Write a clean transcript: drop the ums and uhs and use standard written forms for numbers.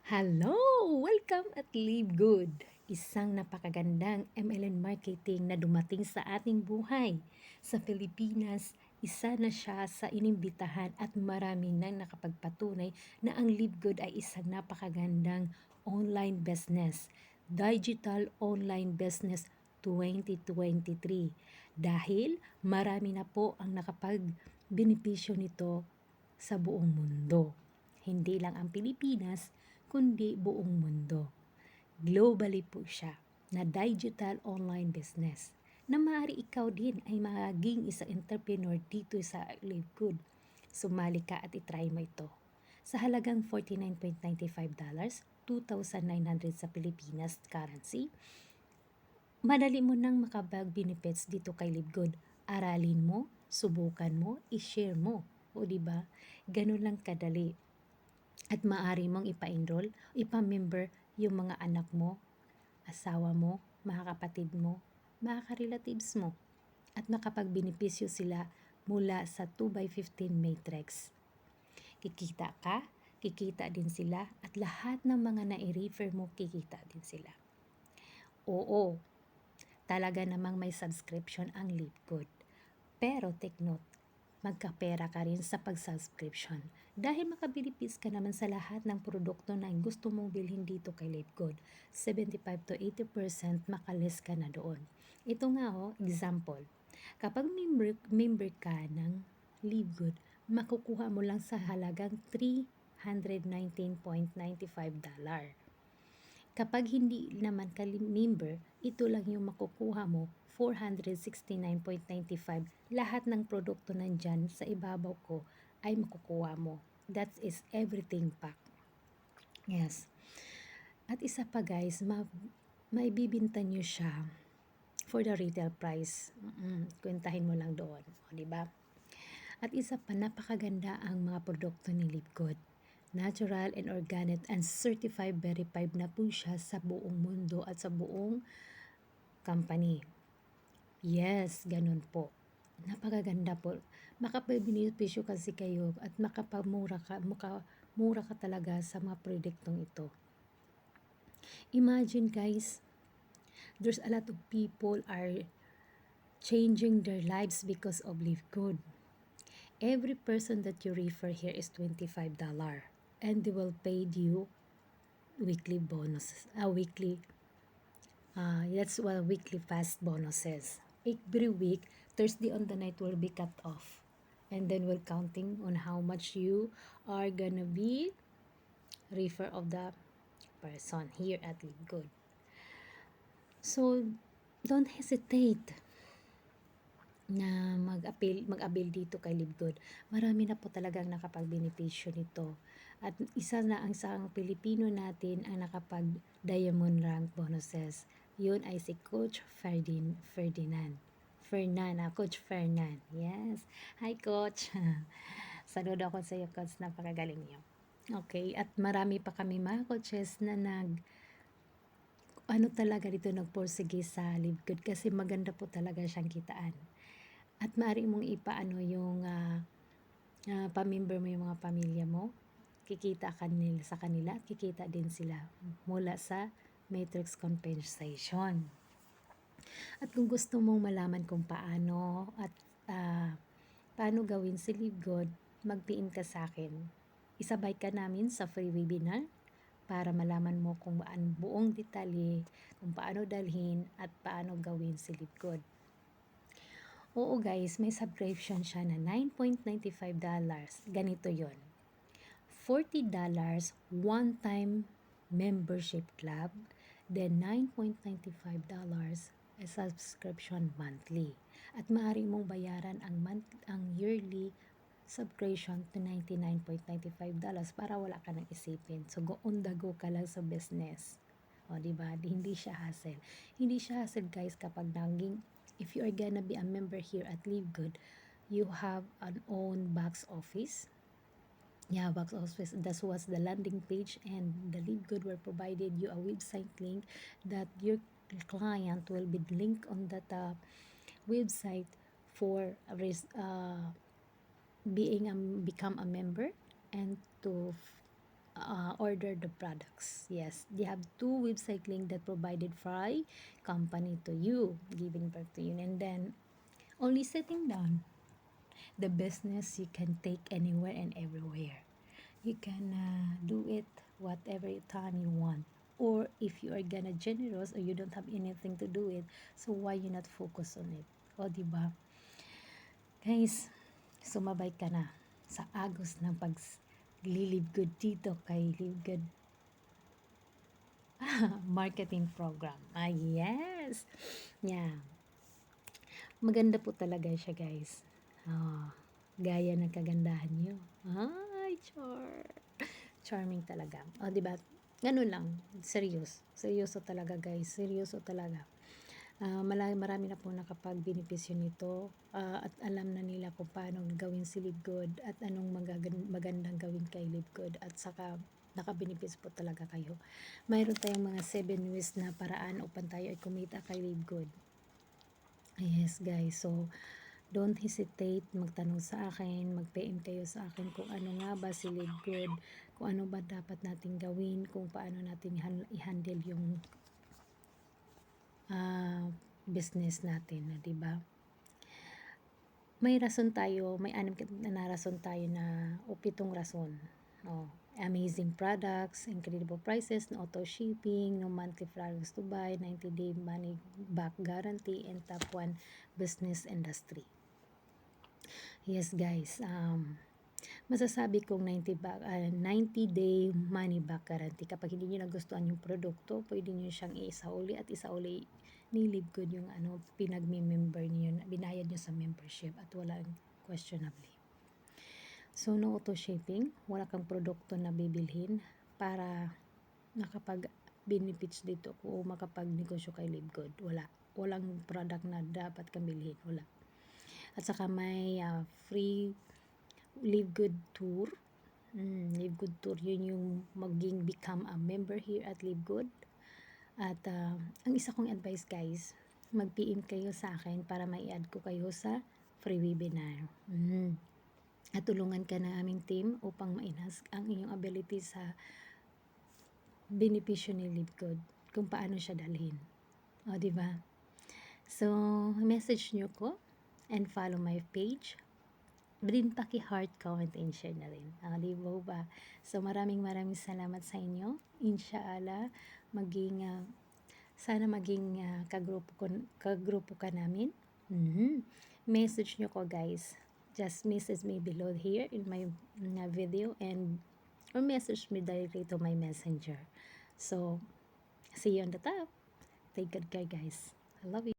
Hello! Welcome at Live Good, isang napakagandang MLM marketing na dumating sa ating buhay. Sa Pilipinas, isa na siya sa inimbitahan at marami nang nakapagpatunay na ang Live Good ay isang napakagandang online business, digital online business 2023. Dahil marami na po ang nakapag-benepisyo nito sa buong mundo. Hindi lang ang Pilipinas, kundi buong mundo. Globally po siya na digital online business na maaari ikaw din ay maging isang entrepreneur dito sa Live Good. Sumali ka at itry mo ito. Sa halagang $49.95, 2,900 sa Pilipinas currency, madali mo nang makabag-benefits dito kay Live Good. Aralin mo, subukan mo, i-share mo. O diba? Ganun lang kadali. At maaari mong ipa-enroll, ipa-member yung mga anak mo, asawa mo, mga kapatid mo, mga ka-relatives mo. At makapagbenepisyo sila mula sa 2x15 matrix. Kikita ka, kikita din sila, at lahat ng mga nai-refer mo, kikita din sila. Oo, talaga namang may subscription ang Live Good. Pero take note, magkapera ka rin sa pag-subscription dahil makabilipis ka naman sa lahat ng produkto na gusto mong bilhin dito kay Live Good. 75 to 80% makalis ka na doon. Ito nga example. Kapag member ka ng Live Good, makukuha mo lang sa halagang $319.95. Kapag hindi naman ka member, ito lang yung makukuha mo, $469.95. Lahat ng produkto nandyan sa ibabaw ko ay makukuha mo. That is everything pack. Yes. At isa pa guys, maibibinta nyo siya for the retail price. Kwentahin mo lang doon. O, diba? At isa pa, napakaganda ang mga produkto ni Live Good. Natural and organic and certified verified na po siya sa buong mundo at sa buong company. Yes, ganun po. Napakaganda po. Makapag-benepisyo kasi kayo at mura ka talaga sa mga produktong ito. Imagine guys, there's a lot of people are changing their lives because of Live Good. Every person that you refer here is $25 and they will pay you weekly bonuses, that's weekly fast bonuses. Every week, Thursday on the night will be cut off. And then we're counting on how much you are gonna be refer of the person here at Live Good. So, don't hesitate na mag-avail dito kay Live Good. Marami na po talagang nakapag-benepisyo nito. At isa na ang isang Pilipino natin ang nakapag-diamond rank bonuses. Yun ay si Coach Ferdinand. Coach Fernan. Yes. Hi, Coach. Saludo ako sa iyo, Coach. Napakagaling niyo. Okay, at marami pa kami mga coaches na talaga dito nagporsige sa Live Good kasi maganda po talaga siyang kitaan. At maaari mong ipaano yung pamember mo yung mga pamilya mo, kikita ka nila sa kanila at kikita din sila mula sa matrix compensation. At kung gusto mong malaman kung paano at paano gawin si Live Good, mag-PM ka sa akin. Isabay ka namin sa free webinar para malaman mo kung buong detalye, kung paano dalhin at paano gawin si Live Good. Oo guys, may subscription siya na $9.95. Ganito yon. $40 one-time membership club, then $9.95 a subscription monthly. At maaari mong bayaran ang yearly subscription to $99.95 para wala ka nang isipin. So, go on the go ka lang sa business. O, diba? Hindi siya hassle. Hindi siya hassle guys kapag if you are gonna be a member here at Live Good, you have an own box office. Yeah, box office. That was the landing page, and the Live Good will provided you a website link that your client will be linked on that website for become a member and to order the products. Yes, they have two website link that provided Fry company to you, giving birth to you, and then only sitting down. The business you can take anywhere and everywhere. You can do it whatever time you want. Or if you are gonna generous or you don't have anything to do it, so why you not focus on it? O, di ba? Guys, sumabay ka na sa agos ng pag-Live Good dito kay Live Good marketing program. Ah, yes. Yeah. Maganda po talaga siya, guys. Ah, gaya ng kagandahan niyo. Ay, charming talaga. O, di ba? Ganun lang. Seryoso talaga, guys. Seryoso talaga. Marami na po nakapag-benepisyo nito, at alam na nila kung paano gawin si Live Good at anong magandang gawin kay Live Good, at saka nakabenefits po talaga kayo. Mayroon tayong mga 7 ways na paraan upang tayo ay kumita kay Live Good. Yes, guys. So, don't hesitate magtanong sa akin, mag-PM kayo sa akin kung ano nga ba si Live Good, kung ano ba dapat natin gawin, kung paano natin i-handle yung business natin, di ba? May rason tayo, may 6 na rason tayo na o 7 rason. Oh, amazing products, incredible prices, no auto shipping, no monthly products to buy, 90-day money back guarantee, and top 1 business industry. Yes, guys. Masasabi kong 90-day money back guarantee. Kapag hindi nyo nagustuhan yung produkto, pwede nyo siyang isauli at isauli ni Live Good yung pinag-member nyo, binayad nyo sa membership at walang questionably. So, no auto shipping, wala kang produkto na bibilhin para makapag-benefits dito o makapag-negosyo kay Live Good. Walang product na dapat kang bilhin. Wala. At saka may free Live Good Tour. Live Good Tour, yun yung become a member here at Live Good. At ang isa kong advice, guys, mag-PM kayo sa akin para mai-add ko kayo sa free webinar. At tulungan ka na aming team upang ma-enhance ang inyong ability sa benepisyo ni Live Good, kung paano siya dalhin. O, di ba? So, message nyo ko and follow my page. Din paki-heart, comment, and share na rin. Di ba? So, maraming salamat sa inyo. Inshallah, sana maging kagrupo ka namin. Message nyo ko, guys. Just message me below here in my video, or message me directly to my messenger. So, see you on the top. Take good care, guys. I love you.